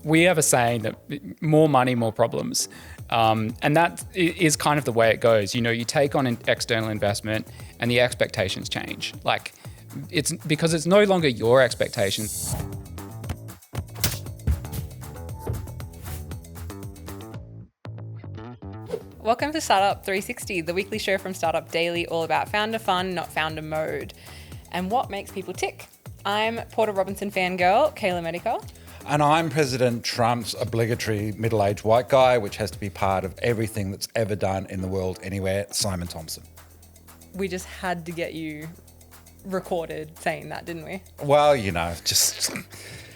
We have a saying that more money, more problems. And that is kind of the way it goes. You know, you take on an external investment and the expectations change. Like, it's because it's no longer your expectations. Welcome to Startup 360, the weekly show from Startup Daily, all about founder fun, not founder mode, and what makes people tick. I'm Porter Robinson fangirl, Kayla Medica. And I'm President Trump's obligatory middle-aged white guy, which has to be part of everything that's ever done in the world anywhere, Simon Thomsen. We just had to get you recorded saying that, didn't we? Well, you know, just...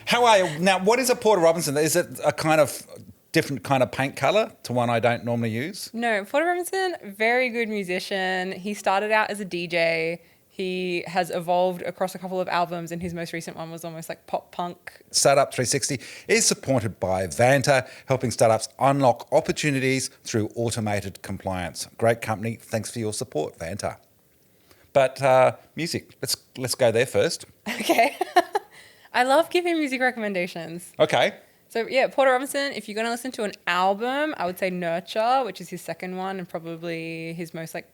How are you? Now, what is a Porter Robinson? Is it a kind of different kind of paint colour to one I don't normally use? No, Porter Robinson, very good musician. He started out as a DJ. He has evolved across a couple of albums, and his most recent one was almost like pop punk. Startup 360 is supported by Vanta, helping startups unlock opportunities through automated compliance. Great company. Thanks for your support, Vanta. But music, let's go there first. Okay. I love giving music recommendations. Okay. So yeah, Porter Robinson, if you're going to listen to an album, I would say Nurture, which is his second one and probably his most like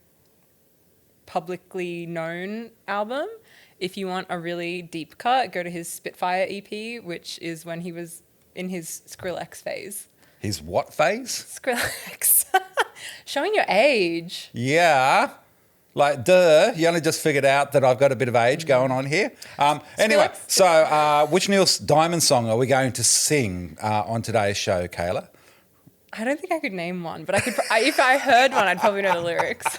publicly known album. If you want a really deep cut, go to his Spitfire EP, which is when he was in his Skrillex phase. His what phase? Skrillex. Showing your age. Yeah. Like, duh, you only just figured out that I've got a bit of age going on here. Anyway, so which Neil Diamond song are we going to sing on today's show, Kayla? I don't think I could name one, but I could. If I heard one, I'd probably know the lyrics.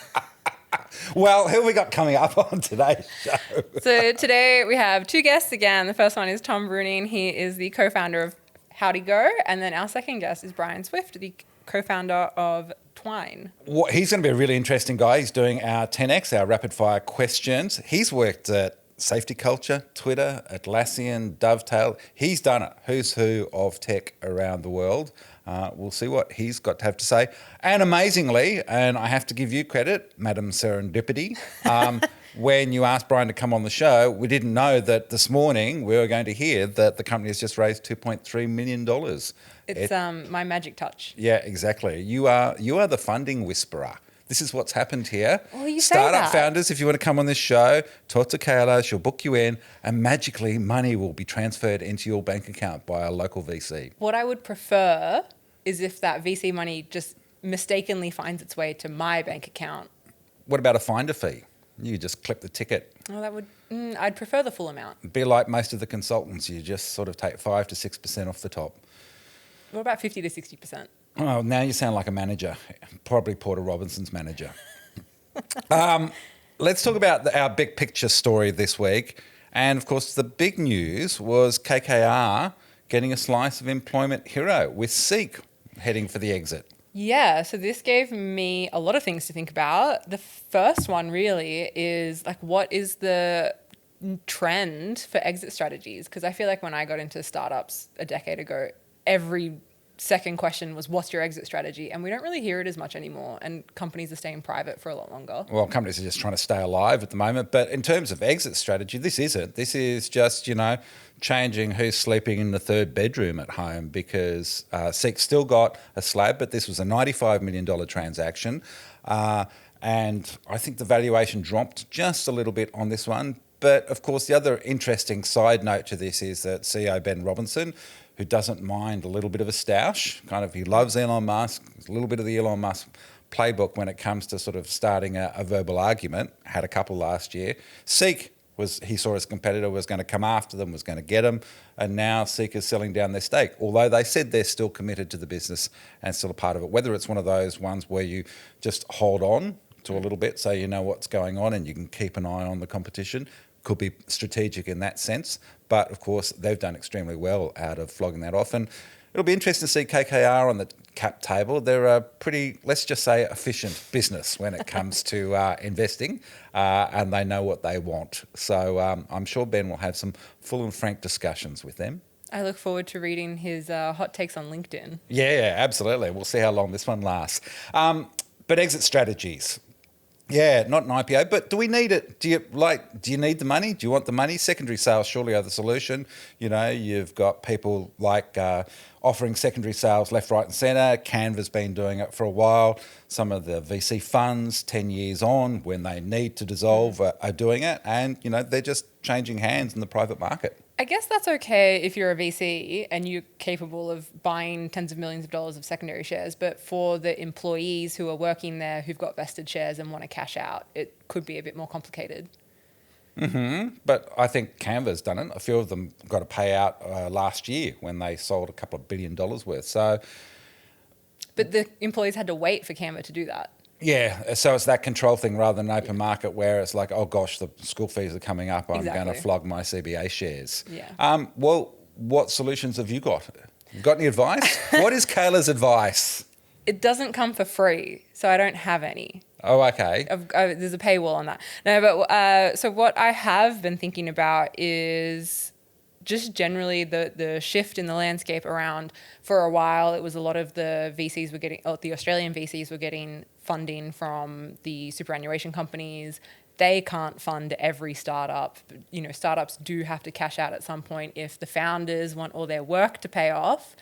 Well, who have we got coming up on today's show? So today we have two guests again. The first one is Tom Bruning. He is the co-founder of HowdyGo. And then our second guest is Brian Swift, the co-founder of Twine. Well, he's going to be a really interesting guy. He's doing our 10X, our rapid fire questions. He's worked at Safety Culture, Twitter, Atlassian, Dovetail. He's done it. Who's who of tech around the world. We'll see what he's got to have to say. And amazingly, and I have to give you credit, Madam Serendipity, when you asked Brian to come on the show, we didn't know that this morning we were going to hear that the company has just raised $2.3 million. It's my magic touch. Yeah, exactly. You are the funding whisperer. This is what's happened here. Well, you say Startup that. founders, if you want to come on this show, talk to Kayla, she'll book you in, and magically money will be transferred into your bank account by a local VC. What I would prefer is if that VC money just mistakenly finds its way to my bank account. What about a finder fee? You just clip the ticket. Oh, that would. I'd prefer the full amount. Be like most of the consultants, you just sort of take 5 to 6% off the top. What about 50 to 60%? Oh, now you sound like a manager, probably Porter Robinson's manager. Let's talk about our big picture story this week. And of course, the big news was KKR getting a slice of Employment Hero with Seek heading for the exit. Yeah, so this gave me a lot of things to think about. The first one really is like, what is the trend for exit strategies? Because I feel like when I got into startups a decade ago, every second question was, what's your exit strategy? And we don't really hear it as much anymore. And companies are staying private for a lot longer. Well, companies are just trying to stay alive at the moment. But in terms of exit strategy, this isn't. This is just, changing who's sleeping in the third bedroom at home, because Seek still got a slab, but this was a $95 million transaction. And I think the valuation dropped just a little bit on this one. But of course, the other interesting side note to this is that CEO Ben Robinson, who doesn't mind a little bit of a stoush, he loves Elon Musk, a little bit of the Elon Musk playbook when it comes to sort of starting a verbal argument, had a couple last year. Seek he saw his competitor was going to come after them, was going to get them, and now Seek is selling down their stake, although they said they're still committed to the business and still a part of it. Whether it's one of those ones where you just hold on to a little bit so you know what's going on and you can keep an eye on the competition, could be strategic in that sense. But of course, they've done extremely well out of flogging that off. And it'll be interesting to see KKR on the cap table. They're a pretty, let's just say, efficient business when it comes to investing, and they know what they want. So I'm sure Ben will have some full and frank discussions with them. I look forward to reading his hot takes on LinkedIn. Yeah, absolutely. We'll see how long this one lasts. But exit strategies. Yeah, not an IPO, but do we need it? Do you need the money? Do you want the money? Secondary sales surely are the solution. You know, you've got people like offering secondary sales left, right and centre. Canva's been doing it for a while. Some of the VC funds 10 years on when they need to dissolve are doing it. And, you know, they're just changing hands in the private market. I guess that's okay if you're a VC and you're capable of buying tens of millions of dollars of secondary shares. But for the employees who are working there who've got vested shares and want to cash out, it could be a bit more complicated. But I think Canva's done it. A few of them got a payout last year when they sold a couple of $1 billion worth. So, but the employees had to wait for Canva to do that. yeah, so it's that control thing rather than open market where it's like, oh gosh, the school fees are coming up. I'm going to flog my CBA shares. Yeah. Well, what solutions have you got? Got any advice? What is Kayla's advice? It doesn't come for free, so I don't have any. Oh, okay. There's a paywall on that. No, but so what I have been thinking about is just generally the shift in the landscape around. For a while, it was a lot of the VCs were getting, the Australian VCs were getting funding from the superannuation companies. They can't fund every startup. You know, startups do have to cash out at some point if the founders want all their work to pay off,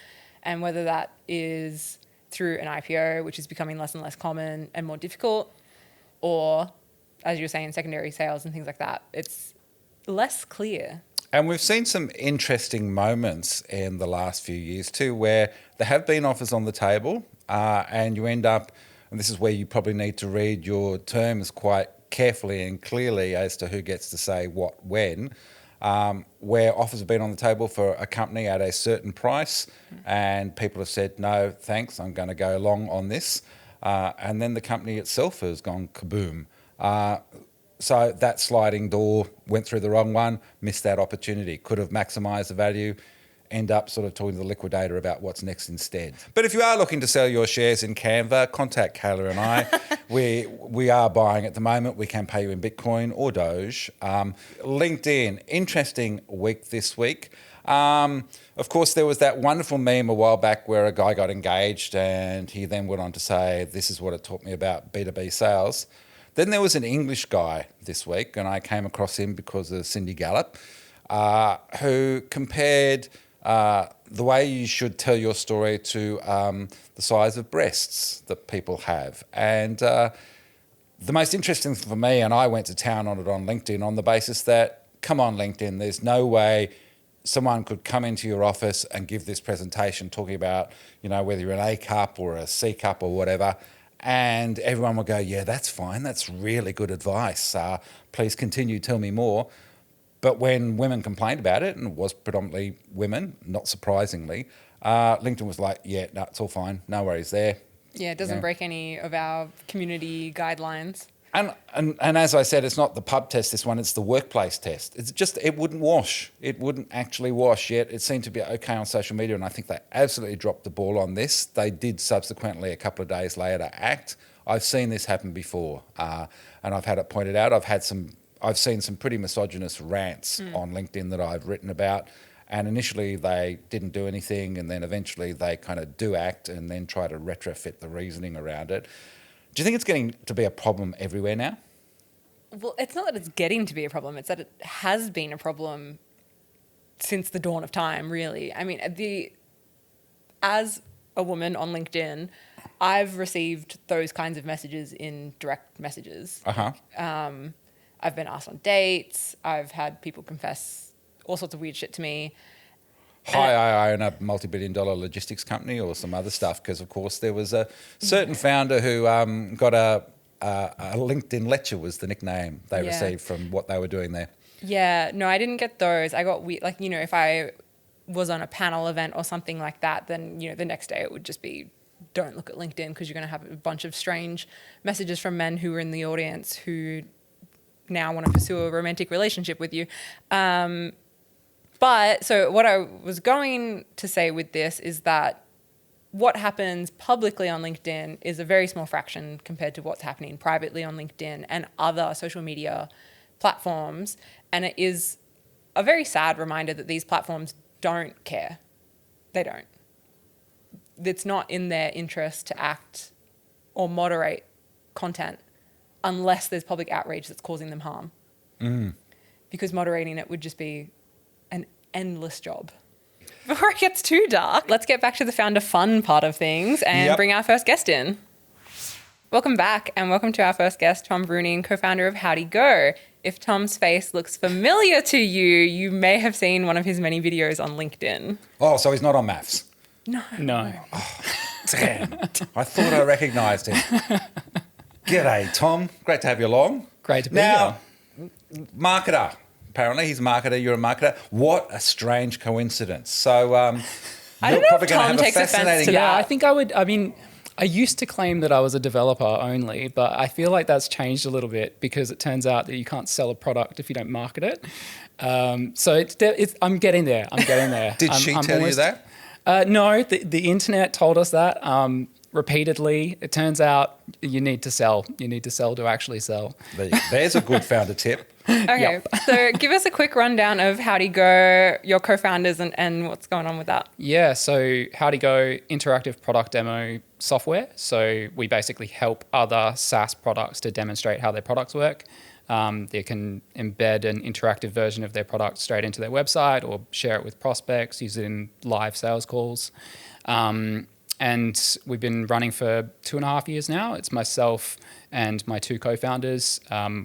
and whether that is through an IPO, which is becoming less and less common and more difficult, or, as you were saying, secondary sales and things like that. It's less clear. And we've seen some interesting moments in the last few years too, where there have been offers on the table and you end up, and this is where you probably need to read your terms quite carefully and clearly as to who gets to say what when, where offers have been on the table for a company at a certain price and people have said, no, thanks, I'm going to go along on this. And then the company itself has gone kaboom. So that sliding door went through the wrong one, missed that opportunity, could have maximised the value, end up sort of talking to the liquidator about what's next instead. But if you are looking to sell your shares in Canva, contact Kayla and I. we are buying at the moment. We can pay you in Bitcoin or Doge. LinkedIn, interesting week this week. Of course, there was that wonderful meme a while back where a guy got engaged and he then went on to say, this is what it taught me about B2B sales. Then there was an English guy this week, and I came across him because of Cindy Gallop, who compared the way you should tell your story to the size of breasts that people have. And the most interesting thing for me, and I went to town on it on LinkedIn on the basis that, come on LinkedIn, there's no way someone could come into your office and give this presentation talking about, you know, whether you're an A cup or a C cup or whatever, and everyone will go, yeah, that's fine. That's really good advice. Please continue, tell me more. But when women complained about it, and it was predominantly women, not surprisingly, LinkedIn was like, yeah, no, it's all fine. No worries there. Yeah, it doesn't break any of our community guidelines. And as I said, it's not the pub test, this one, it's the workplace test. It's just, it wouldn't wash. It wouldn't actually wash yet. It seemed to be okay on social media, and I think they absolutely dropped the ball on this. They did subsequently, a couple of days later, act. I've seen this happen before, and I've had it pointed out. I've seen some pretty misogynist rants on LinkedIn that I've written about, and initially they didn't do anything, and then eventually they kind of do act and then try to retrofit the reasoning around it. Do you think it's getting to be a problem everywhere now? Well, it's not that it's getting to be a problem. It's that it has been a problem since the dawn of time, really. I mean, as a woman on LinkedIn, I've received those kinds of messages in direct messages. I've been asked on dates. I've had people confess all sorts of weird shit to me. Hi, I own a multi-billion-dollar logistics company or some other stuff, because, of course, there was a certain founder who got a LinkedIn lecture was the nickname they received from what they were doing there. Yeah, no, I didn't get those. I got, like, you know, if I was on a panel event or something like that, then, you know, the next day it would just be, don't look at LinkedIn because you're going to have a bunch of strange messages from men who were in the audience who now want to pursue a romantic relationship with you. But so what I was going to say with this is that what happens publicly on LinkedIn is a very small fraction compared to what's happening privately on LinkedIn and other social media platforms. And it is a very sad reminder that these platforms don't care. They don't. It's not in their interest to act or moderate content unless there's public outrage that's causing them harm. Because moderating it would just be an endless job. Before it gets too dark, let's get back to the founder fun part of things and bring our first guest in. Welcome back, and welcome to our first guest, Tom Bruning, co-founder of HowdyGo. If Tom's face looks familiar to you, you may have seen one of his many videos on LinkedIn. Oh, so he's not on maths? No. Oh, damn. I thought I recognised him. G'day, Tom. Great to have you along. Great to be now, here. Marketer. Apparently, he's a marketer. You're a marketer. What a strange coincidence. So, I don't know if Tom takes offense to that. Yeah, I think I would. I mean, I used to claim that I was a developer only, but I feel like that's changed a little bit because it turns out that you can't sell a product if you don't market it. So I'm getting there. Did she tell you that? No, the internet told us that repeatedly. It turns out you need to sell. You need to sell to actually sell. There's a good founder tip. Okay, so give us a quick rundown of HowdyGo, your co-founders, and what's going on with that. Yeah, so HowdyGo, interactive product demo software. So we basically help other SaaS products to demonstrate how their products work. They can embed an interactive version of their product straight into their website or share it with prospects, use it in live sales calls. And we've been running for 2.5 years now. It's myself and my two co-founders,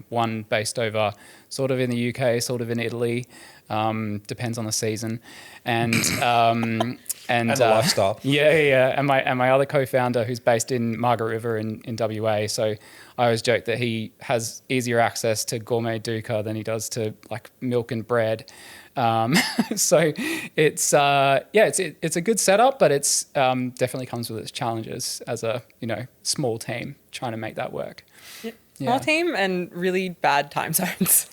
one based over sort of in the UK, sort of in Italy, depends on the season. And the lifestyle. Yeah. And my other co-founder who's based in Margaret River in WA. So I always joke that he has easier access to gourmet dukkha than he does to like milk and bread. So it's a good setup, but it's definitely comes with its challenges as a small team trying to make that work. Small team and really bad time zones.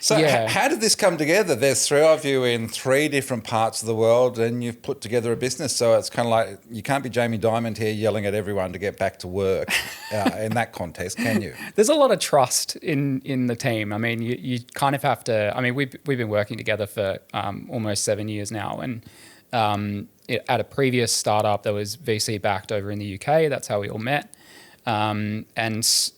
So how did this come together? There's three of you in 3 different parts of the world and you've put together a business. So it's kind of like you can't be Jamie Dimon here yelling at everyone to get back to work in that context, can you? There's a lot of trust in the team. I mean, you kind of have to. I mean, we've been working together for almost 7 years now. And at a previous startup that was VC backed over in the UK, that's how we all met. And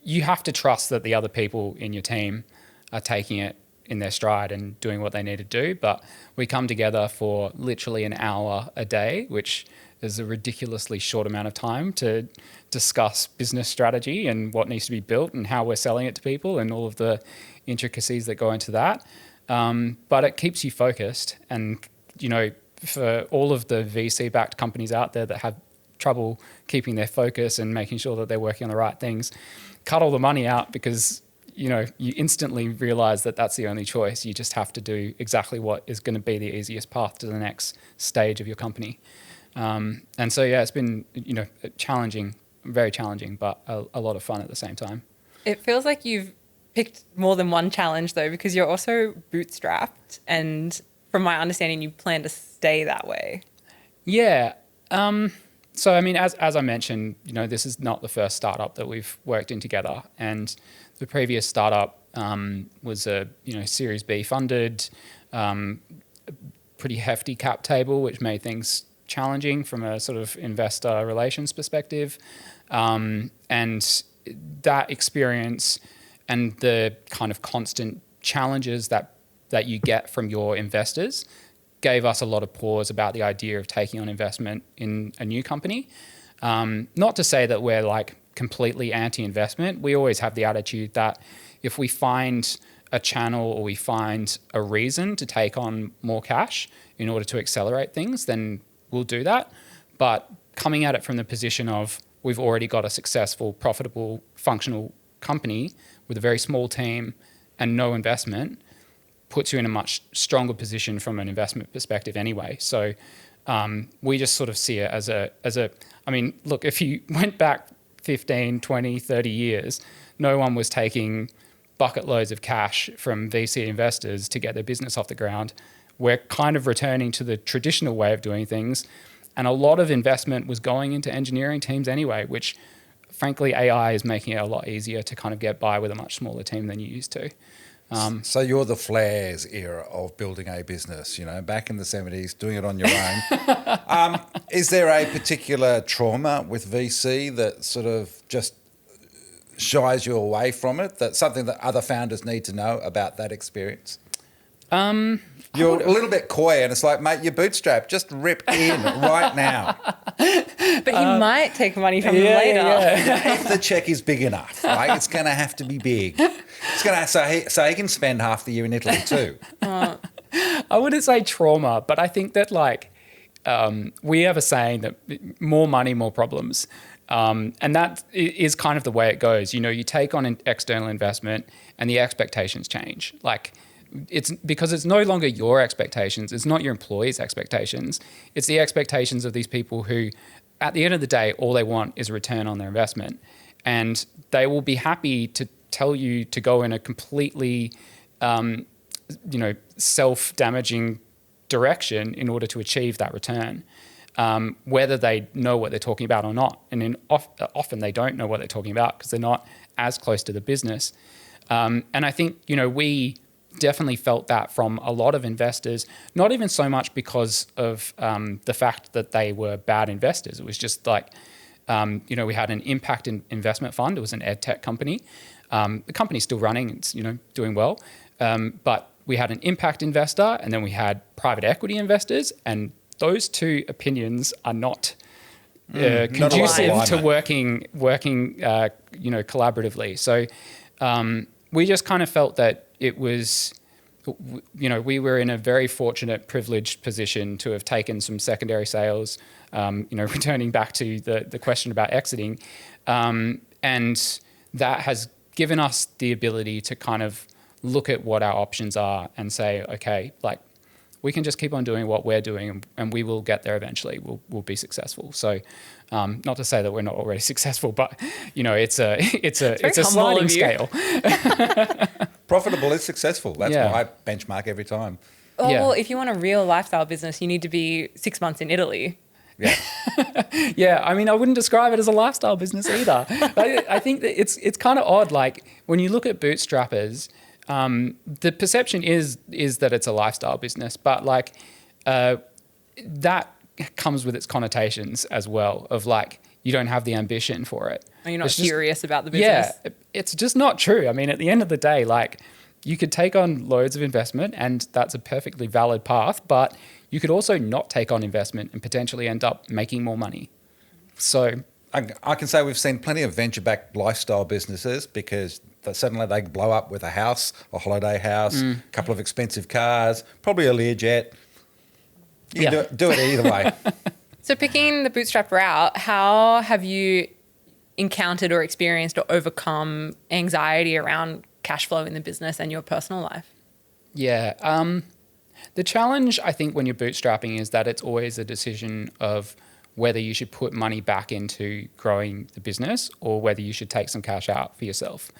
you have to trust that the other people in your team are taking it in their stride and doing what they need to do. But we come together for literally an hour a day, which is a ridiculously short amount of time to discuss business strategy and what needs to be built and how we're selling it to people and all of the intricacies that go into that. But it keeps you focused. And, for all of the VC-backed companies out there that have trouble keeping their focus and making sure that they're working on the right things, cut all the money out because you instantly realize that that's the only choice. You just have to do exactly what is going to be the easiest path to the next stage of your company. And so, it's been, challenging, very challenging, but a lot of fun at the same time. It feels like you've picked more than one challenge though, because you're also bootstrapped. And from my understanding, you plan to stay that way. Yeah. So, I mean, as I mentioned, this is not the first startup that we've worked in together. And the previous startup was a Series B funded, pretty hefty cap table, which made things challenging from a sort of investor relations perspective. And that experience and the kind of constant challenges that you get from your investors gave us a lot of pause about the idea of taking on investment in a new company. Not to say that we're like completely anti-investment. We always have the attitude that if we find a channel or we find a reason to take on more cash in order to accelerate things, then we'll do that. But coming at it from the position of we've already got a successful, profitable, functional company with a very small team and no investment puts you in a much stronger position from an investment perspective anyway. So we just sort of see it as a, I mean, look, if you went back 15, 20, 30 years, no one was taking bucket loads of cash from VC investors to get their business off the ground. We're kind of returning to the traditional way of doing things. And a lot of investment was going into engineering teams anyway, which frankly, AI is making it a lot easier to kind of get by with a much smaller team than you used to. So you're the Flares era of building a business, back in the 70s, doing it on your own. Is there a particular trauma with VC that sort of just shies you away from it? That's something that other founders need to know about that experience? You're a little bit coy, and it's like, mate, you're bootstrapped. Just rip in right now. But he might take money from them later. If the check is big enough, right? It's going to have to be big. It's going to so he can spend half the year in Italy too. I wouldn't say trauma, but I think that we have a saying that more money, more problems. And that is kind of the way it goes. You take on an external investment and the expectations change. It's because it's no longer your expectations. It's not your employees' expectations. It's the expectations of these people who, at the end of the day, all they want is a return on their investment. And they will be happy to tell you to go in a completely, self-damaging direction in order to achieve that return, whether they know what they're talking about or not. And often they don't know what they're talking about because they're not as close to the business. And I think, we definitely felt that from a lot of investors, not even so much because of the fact that they were bad investors. It was just we had an impact investment fund. It was an ed tech company. The company's still running. It's, doing well. But we had an impact investor, and then we had private equity investors, and those two opinions are not conducive to working collaboratively. So we just kind of felt that it was, we were in a very fortunate, privileged position to have taken some secondary sales, returning back to the question about exiting. And that has given us the ability to kind of look at what our options are and say, okay, we can just keep on doing what we're doing and we will get there eventually. We'll be successful. So not to say that we're not already successful, but it's a sliding scale. Profitable is successful. That's my benchmark every time. Oh, well, if you want a real lifestyle business, you need to be 6 months in Italy. Yeah. Yeah, I mean, I wouldn't describe it as a lifestyle business either. I think that it's kind of odd. When you look at bootstrappers, the perception is that it's a lifestyle business, but that comes with its connotations as well of you don't have the ambition for it. Are you not serious about the business? Yeah, it's just not true. I mean, at the end of the day, you could take on loads of investment and that's a perfectly valid path, but you could also not take on investment and potentially end up making more money. So I can say we've seen plenty of venture-backed lifestyle businesses because suddenly they blow up with a house, a holiday house, a couple of expensive cars, probably a Learjet. You can do it either way. So picking the bootstrap route, how have you encountered or experienced or overcome anxiety around cash flow in the business and your personal life? Yeah. The challenge, I think, when you're bootstrapping is that it's always a decision of whether you should put money back into growing the business or whether you should take some cash out for yourself.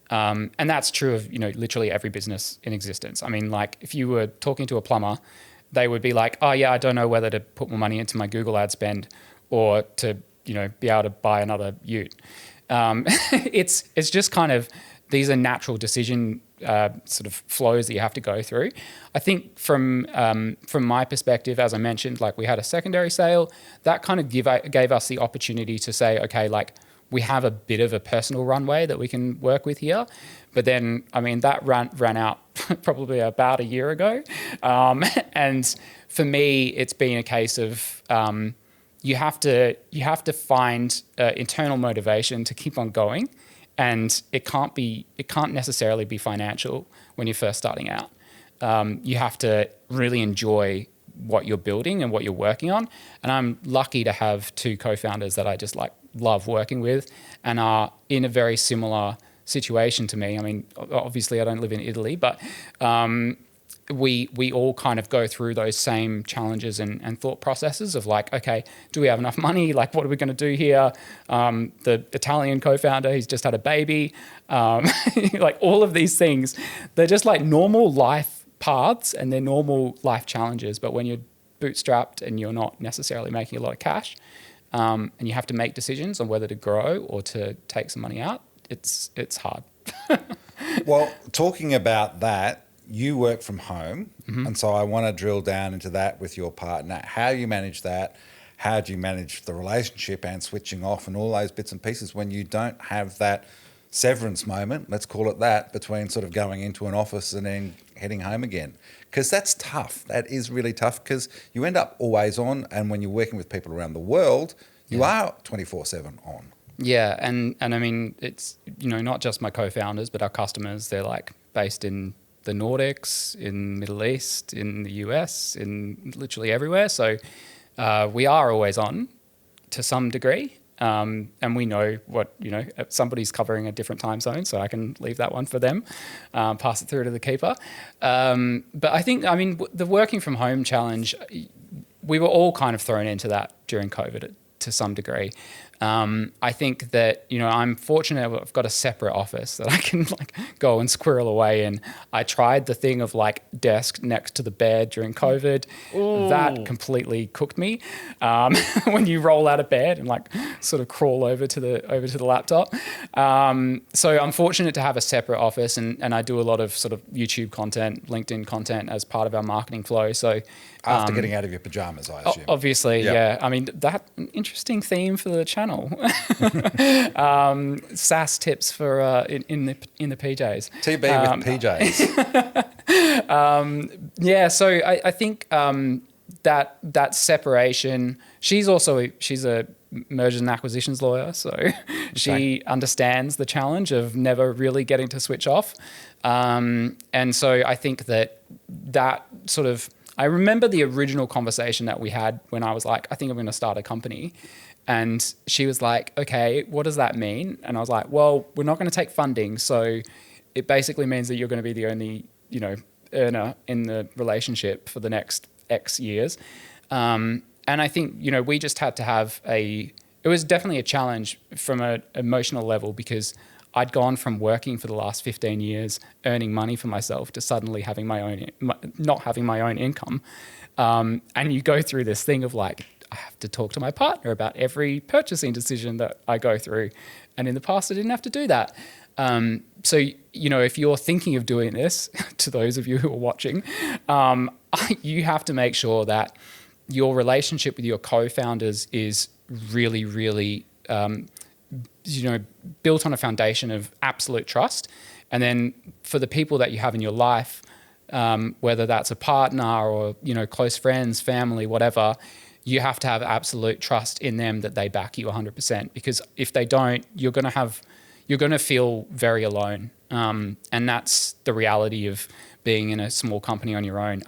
And that's true of, literally every business in existence. I mean, if you were talking to a plumber, they would be like, oh yeah, I don't know whether to put more money into my Google ad spend or to, be able to buy another ute. It's just kind of, these are natural decision sort of flows that you have to go through. I think from my perspective, as I mentioned, we had a secondary sale that kind of gave us the opportunity to say, okay, we have a bit of a personal runway that we can work with here. But then, I mean, that ran out probably about a year ago. And for me, it's been a case of you have to find internal motivation to keep on going. And it can't necessarily be financial when you're first starting out. You have to really enjoy what you're building and what you're working on. And I'm lucky to have two co-founders that I just love working with and are in a very similar situation to me. I mean, obviously I don't live in Italy, but we all kind of go through those same challenges and thought processes of okay, do we have enough money? What are we going to do here? The Italian co-founder, he's just had a baby. All of these things, they're just normal life paths and they're normal life challenges. But when you're bootstrapped and you're not necessarily making a lot of cash, and you have to make decisions on whether to grow or to take some money out, it's hard. Well, talking about that, you work from home, and so I want to drill down into that with your partner. How you manage that? How do you manage the relationship and switching off and all those bits and pieces when you don't have that severance moment, let's call it that, between sort of going into an office and then heading home again. Because that's tough. That is really tough because you end up always on, and when you're working with people around the world, you are 24/7 on. Yeah, and I mean, it's, not just my co-founders, but our customers. They're like based in the Nordics, in Middle East, in the US, in literally everywhere. So we are always on to some degree. And we know what, somebody's covering a different time zone, so I can leave that one for them, pass it through to the keeper. But I think, the working from home challenge, we were all kind of thrown into that during COVID to some degree. I think that, I'm fortunate I've got a separate office that I can go and squirrel away in. I tried the thing of desk next to the bed during COVID. Ooh. That completely cooked me. When you roll out of bed and sort of crawl over to the laptop. So I'm fortunate to have a separate office, and I do a lot of sort of YouTube content, LinkedIn content as part of our marketing flow. So after getting out of your pajamas, I assume. Obviously, yeah. That interesting theme for the channel. SaaS tips for in the PJs. TB with PJs. So I think that separation. She's a mergers and acquisitions lawyer, so she understands the challenge of never really getting to switch off. And so I think that sort of. I remember the original conversation that we had when I was like, I think I'm going to start a company. And she was like, okay, what does that mean? And I was like, well, we're not going to take funding. So it basically means that you're going to be the only, earner in the relationship for the next X years. And I think, we just had to have it was definitely a challenge from an emotional level because I'd gone from working for the last 15 years, earning money for myself, to suddenly having not having my own income. And you go through this thing of I have to talk to my partner about every purchasing decision that I go through. And in the past, I didn't have to do that. So, if you're thinking of doing this, to those of you who are watching, you have to make sure that your relationship with your co-founders is really, really built on a foundation of absolute trust. And then for the people that you have in your life, whether that's a partner or, close friends, family, whatever, you have to have absolute trust in them that they back you 100%. Because if they don't, you're going to feel very alone. And that's the reality of being in a small company on your own.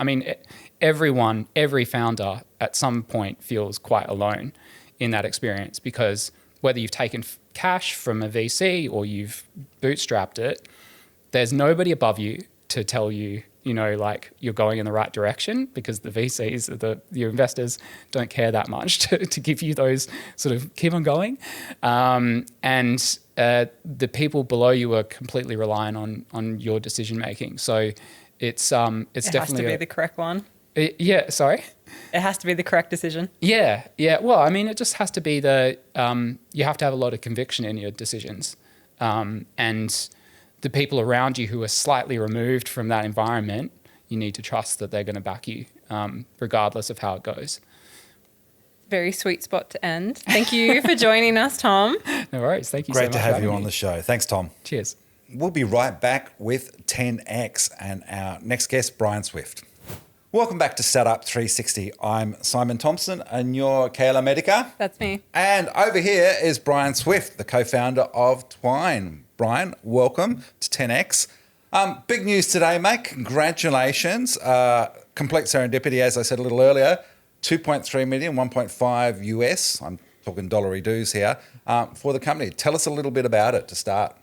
Every founder at some point feels quite alone in that experience, because whether you've taken cash from a VC or you've bootstrapped it, there's nobody above you to tell you, you're going in the right direction, because the VCs, your investors, don't care that much to give you those sort of keep on going. And the people below you are completely reliant on your decision making. So it's definitely... It has to be the correct one. Yeah, sorry? It has to be the correct decision. Yeah. Well, it just has to be you have to have a lot of conviction in your decisions. And the people around you who are slightly removed from that environment, you need to trust that they're going to back you, regardless of how it goes. Very sweet spot to end. Thank you for joining us, Tom. No worries. Thank you so much. Great to have you on the show. Thanks, Tom. Cheers. We'll be right back with 10X and our next guest, Brian Swift. Welcome back to Setup 360. I'm Simon Thomsen, and you're Kayla Medica. That's me. And over here is Brian Swift, the co-founder of Twine. Brian, welcome to 10X. Big news today, mate. Congratulations. Complete serendipity, as I said a little earlier. 2.3 million, 1.5 US. I'm talking dollary dues here for the company. Tell us a little bit about it to start.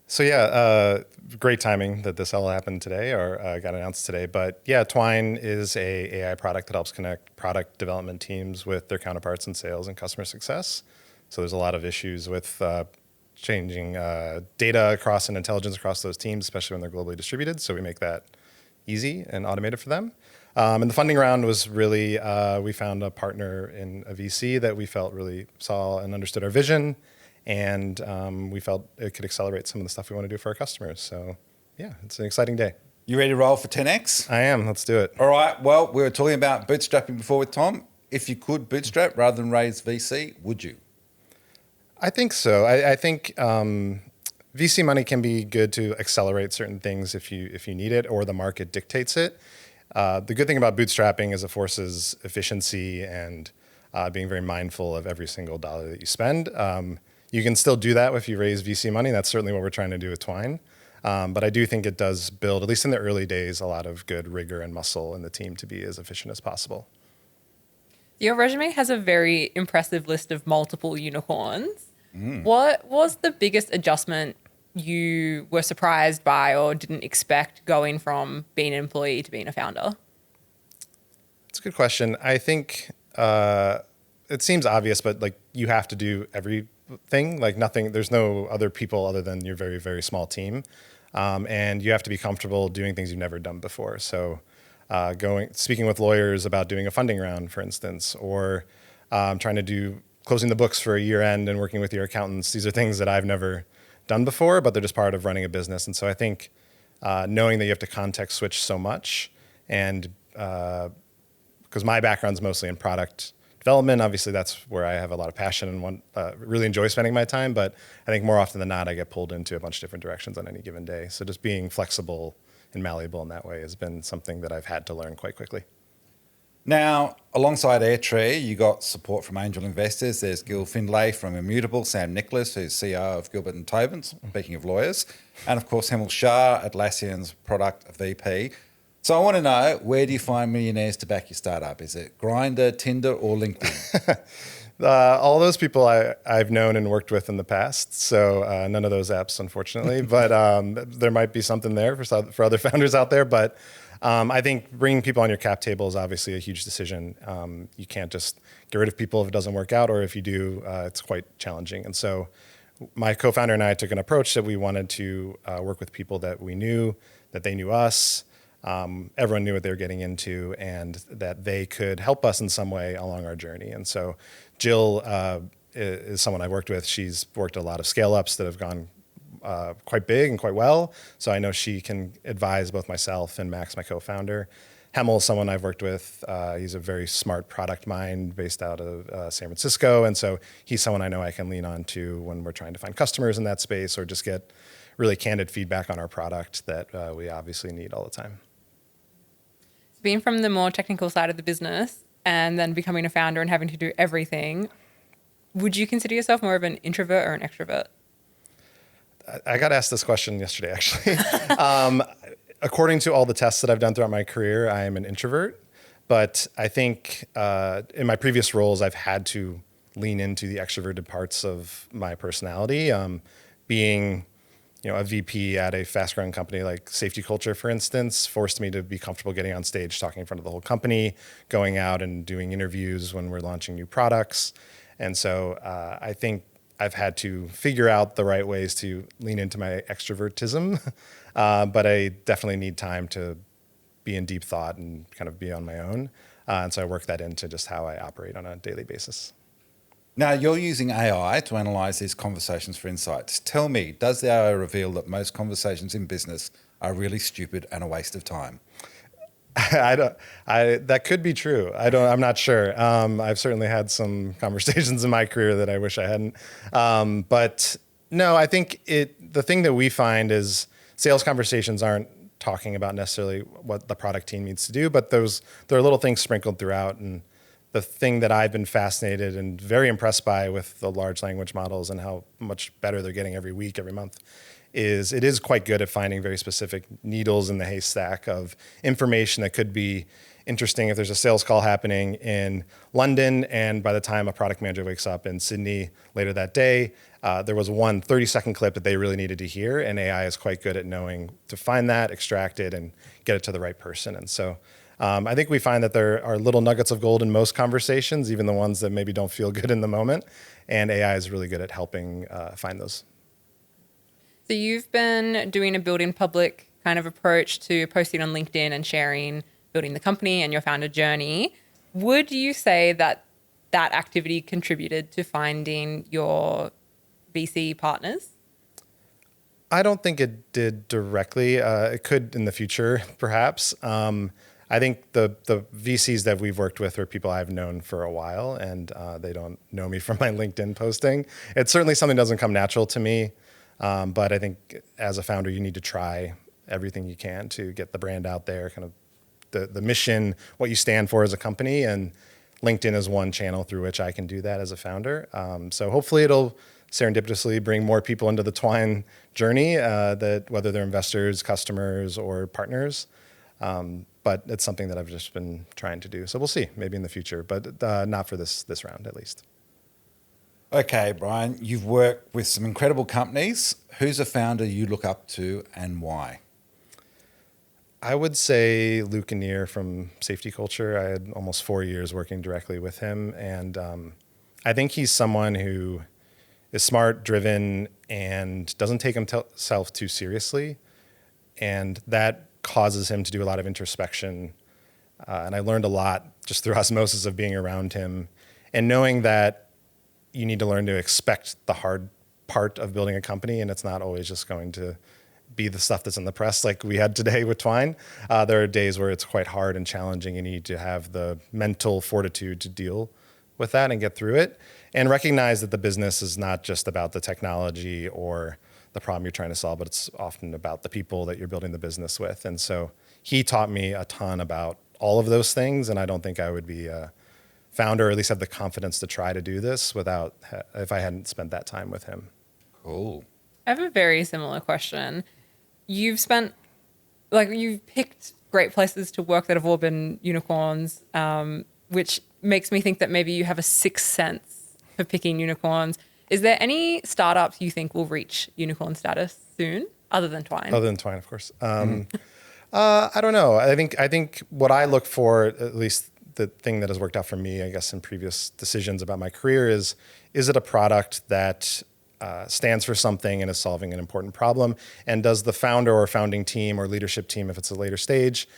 So great timing that this all happened today, or got announced today. But yeah, Twine is a AI product that helps connect product development teams with their counterparts in sales and customer success. So there's a lot of issues with changing data across and intelligence across those teams, especially when they're globally distributed. So we make that easy and automated for them. And the funding round was really, we found a partner in a VC that we felt really saw and understood our vision. And we felt it could accelerate some of the stuff we want to do for our customers. So yeah, it's an exciting day. You ready to roll for 10X? I am. Let's do it. All right. Well, we were talking about bootstrapping before with Tom. If you could bootstrap rather than raise VC, would you? I think so. I think VC money can be good to accelerate certain things if you need it or the market dictates it. The good thing about bootstrapping is it forces efficiency and being very mindful of every single dollar that you spend. You can still do that if you raise VC money. That's certainly what we're trying to do with Twine. But I do think it does build, at least in the early days, a lot of good rigor and muscle in the team to be as efficient as possible. Your resume has a very impressive list of multiple unicorns. What was the biggest adjustment you were surprised by or didn't expect going from being an employee to being a founder? It's a good question. I think it seems obvious, but like you have to do everything. Like nothing. There's no other people other than your very, very small team, and you have to be comfortable doing things you've never done before. So, speaking with lawyers about doing a funding round, for instance, or trying to do closing the books for a year end and working with your accountants. These are things that I've never done before, but they're just part of running a business. And so I think knowing that you have to context switch so much, and because my background's mostly in product development, obviously that's where I have a lot of passion and really enjoy spending my time. But I think more often than not, I get pulled into a bunch of different directions on any given day. So just being flexible and malleable in that way has been something that I've had to learn quite quickly. Now, alongside Airtree, you got support from angel investors. There's Gil Findlay from Immutable, Sam Nicholas, who's CEO of Gilbert and Tobin, speaking of lawyers, and of course, Hemel Shah, Atlassian's product VP. So I want to know, where do you find millionaires to back your startup? Is it Grindr, Tinder, or LinkedIn? All those people I've known and worked with in the past. So none of those apps, unfortunately, but there might be something there for other founders out there. But I think bringing people on your cap table is obviously a huge decision. You can't just get rid of people if it doesn't work out, or if you do, it's quite challenging. And so my co-founder and I took an approach that we wanted to work with people that we knew, that they knew us. Everyone knew what they were getting into, and that they could help us in some way along our journey. And so Jill is someone I worked with. She's worked at a lot of scale-ups that have gone quite big and quite well. So I know she can advise both myself and Max, my co-founder. Hemel is someone I've worked with. He's a very smart product mind based out of San Francisco. And so he's someone I know I can lean on to when we're trying to find customers in that space, or just get really candid feedback on our product that we obviously need all the time. Being from the more technical side of the business and then becoming a founder and having to do everything, would you consider yourself more of an introvert or an extrovert? I got asked this question yesterday, actually. According to all the tests that I've done throughout my career, I am an introvert. But I think in my previous roles, I've had to lean into the extroverted parts of my personality. Being a VP at a fast-growing company like Safety Culture, for instance, forced me to be comfortable getting on stage, talking in front of the whole company, going out and doing interviews when we're launching new products. And so I think I've had to figure out the right ways to lean into my extrovertism, but I definitely need time to be in deep thought and kind of be on my own. And so I work that into just how I operate on a daily basis. Now, you're using AI to analyse these conversations for insights. Tell me, does the AI reveal that most conversations in business are really stupid and a waste of time? That could be true. I'm not sure. I've certainly had some conversations in my career that I wish I hadn't. But no, I think the thing that we find is sales conversations aren't talking about necessarily what the product team needs to do, but there are little things sprinkled throughout. And the thing that I've been fascinated and very impressed by with the large language models and how much better they're getting every week, every month, is it is quite good at finding very specific needles in the haystack of information that could be interesting if there's a sales call happening in London, and by the time a product manager wakes up in Sydney later that day, there was one 30-second clip that they really needed to hear, and AI is quite good at knowing to find that, extract it, and get it to the right person. And so I think we find that there are little nuggets of gold in most conversations, even the ones that maybe don't feel good in the moment, and AI is really good at helping find those. So you've been doing a build in public kind of approach to posting on LinkedIn and sharing, building the company and your founder journey. Would you say that activity contributed to finding your VC partners? I don't think it did directly. It could in the future, perhaps. I think the VCs that we've worked with are people I've known for a while, and they don't know me from my LinkedIn posting. It's certainly something that doesn't come natural to me. But I think as a founder, you need to try everything you can to get the brand out there, kind of the mission, what you stand for as a company, and LinkedIn is one channel through which I can do that as a founder. So hopefully it'll serendipitously bring more people into the Twine journey, that whether they're investors, customers, or partners. But it's something that I've just been trying to do. So we'll see, maybe in the future, but not for this round at least. Okay, Brian, you've worked with some incredible companies. Who's a founder you look up to and why? I would say Luke Anir from Safety Culture. I had almost 4 years working directly with him. And I think he's someone who is smart, driven, and doesn't take himself too seriously. And that causes him to do a lot of introspection. And I learned a lot just through osmosis of being around him and knowing that you need to learn to expect the hard part of building a company. And it's not always just going to be the stuff that's in the press like we had today with Twine. There are days where it's quite hard and challenging, and you need to have the mental fortitude to deal with that and get through it, and recognize that the business is not just about the technology or the problem you're trying to solve, but it's often about the people that you're building the business with. And so he taught me a ton about all of those things, and I don't think I would be a founder, or at least have the confidence to try to do this if I hadn't spent that time with him. Cool. I have a very similar question. You've picked great places to work that have all been unicorns, which makes me think that maybe you have a sixth sense for picking unicorns. Is there any startups you think will reach unicorn status soon, other than Twine? Other than Twine, of course. I don't know. I think what I look for, at least the thing that has worked out for me, I guess, in previous decisions about my career is it a product that stands for something and is solving an important problem? And does the founder or founding team or leadership team, if it's a later stage,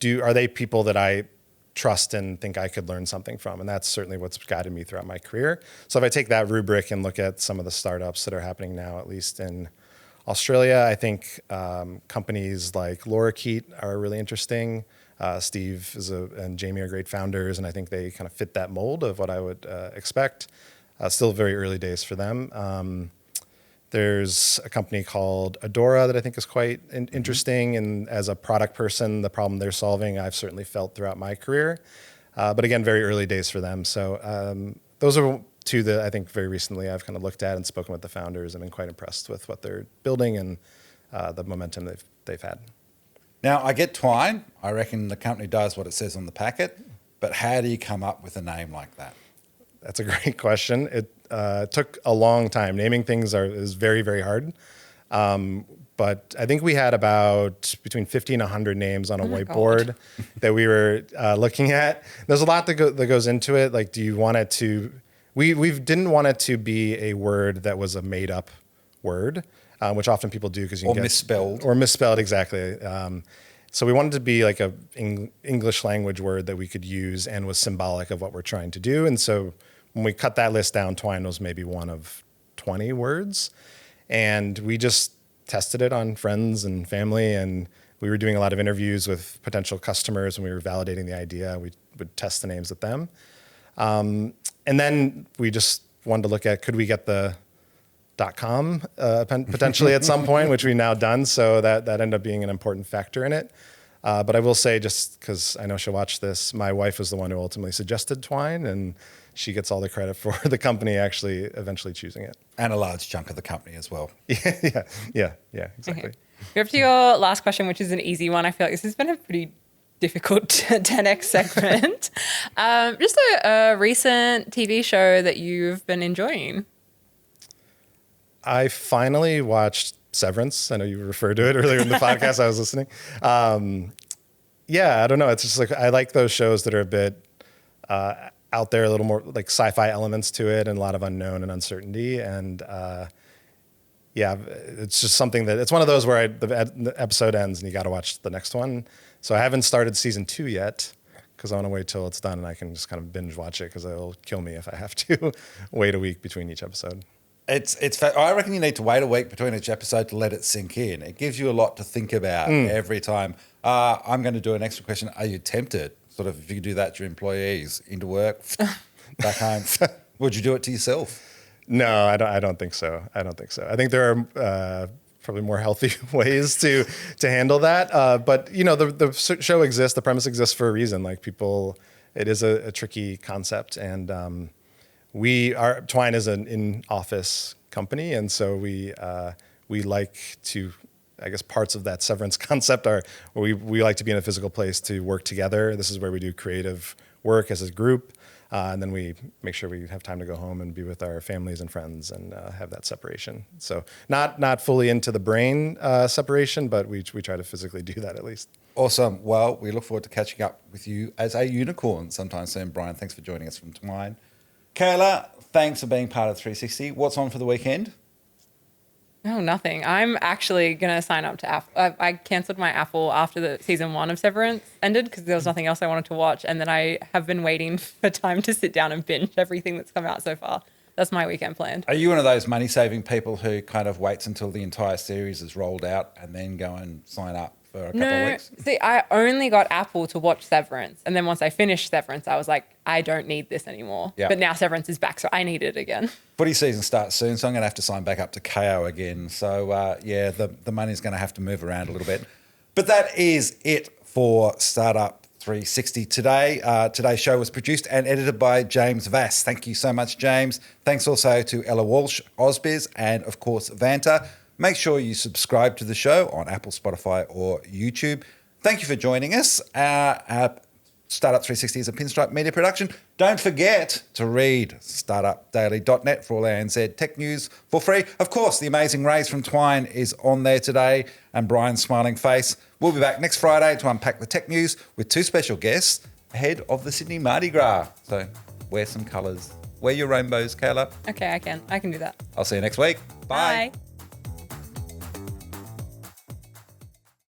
are they people that I trust and think I could learn something from? And that's certainly what's guided me throughout my career. So if I take that rubric and look at some of the startups that are happening now, at least in Australia, I think companies like Lorikeet are really interesting. Steve and Jamie are great founders, and I think they kind of fit that mold of what I would expect. Still very early days for them. There's a company called Adora that I think is quite interesting. And as a product person, the problem they're solving, I've certainly felt throughout my career. But again, very early days for them. So those are two that I think very recently I've kind of looked at and spoken with the founders and been quite impressed with what they're building and the momentum they've had. Now, I get Twine. I reckon the company does what it says on the packet. But how do you come up with a name like that? That's a great question. It took a long time. Naming things is very, very hard. But I think we had about between 50 and 100 names on a whiteboard that we were looking at. There's a lot that goes into it. Like, do you want it to... We didn't want it to be a word that was a made-up word, which often people do because you can get... misspelled. Or misspelled, exactly. So we wanted to be like an English language word that we could use and was symbolic of what we're trying to do. And so when we cut that list down, Twine was maybe one of 20 words. And we just tested it on friends and family. And we were doing a lot of interviews with potential customers, and we were validating the idea. We would test the names with them. And then we just wanted to look at, could we get the .com potentially at some point, which we've now done. So that ended up being an important factor in it. But I will say, just because I know she'll watch this, my wife was the one who ultimately suggested Twine, and she gets all the credit for the company actually eventually choosing it. And a large chunk of the company as well. Yeah, exactly. Okay. We're up to your last question, which is an easy one. I feel like this has been a pretty difficult 10x segment. Just a recent TV show that you've been enjoying. I finally watched Severance. I know you referred to it earlier in the podcast. I was listening. I don't know. It's just like, I like those shows that are a bit out there, a little more like sci-fi elements to it and a lot of unknown and uncertainty. And it's just something that, it's one of those where the episode ends and you got to watch the next one. So I haven't started season 2 yet because I want to wait till it's done and I can just kind of binge watch it because it'll kill me if I have to wait a week between each episode. I reckon you need to wait a week between each episode to let it sink in. It gives you a lot to think about every time. I'm going to do an extra question. Are you tempted? Sort of, if you could do that to your employees, into work, back home, would you do it to yourself? No, I don't think so. I don't think so. I think there are probably more healthy ways to handle that. But the show exists, the premise exists for a reason. Like people, it is a tricky concept, and Twine is an in-office company, and so we like to. I guess parts of that severance concept are where we like to be in a physical place to work together. This is where we do creative work as a group. And then we make sure we have time to go home and be with our families and friends and have that separation. So not fully into the brain separation, but we try to physically do that at least. Awesome. Well, we look forward to catching up with you as a unicorn sometime soon. Brian, thanks for joining us from Twine. Kayla, thanks for being part of 360. What's on for the weekend? No, nothing. I'm actually going to sign up to Apple. I canceled my Apple after the season 1 of Severance ended because there was nothing else I wanted to watch. And then I have been waiting for time to sit down and binge everything that's come out so far. That's my weekend planned. Are you one of those money-saving people who kind of waits until the entire series is rolled out and then go and sign up for a couple of weeks? See, I only got Apple to watch Severance. And then once I finished Severance, I was like, I don't need this anymore. Yep. But now Severance is back, so I need it again. Footy season starts soon, so I'm going to have to sign back up to KO again. So, the money's going to have to move around a little bit. But that is it for Startup 360 today. Today's show was produced and edited by James Vass. Thank you so much, James. Thanks also to Ella Walsh, Ausbiz, and, of course, Vanta. Make sure you subscribe to the show on Apple, Spotify, or YouTube. Thank you for joining us. Startup 360 is a Pinstripe media production. Don't forget to read startupdaily.net for all ANZ tech news for free. Of course, the amazing Rays from Twine is on there today, and Brian's smiling face. We'll be back next Friday to unpack the tech news with 2 special guests ahead of the Sydney Mardi Gras. So wear some colours. Wear your rainbows, Kayla. Okay, I can do that. I'll see you next week. Bye. Bye.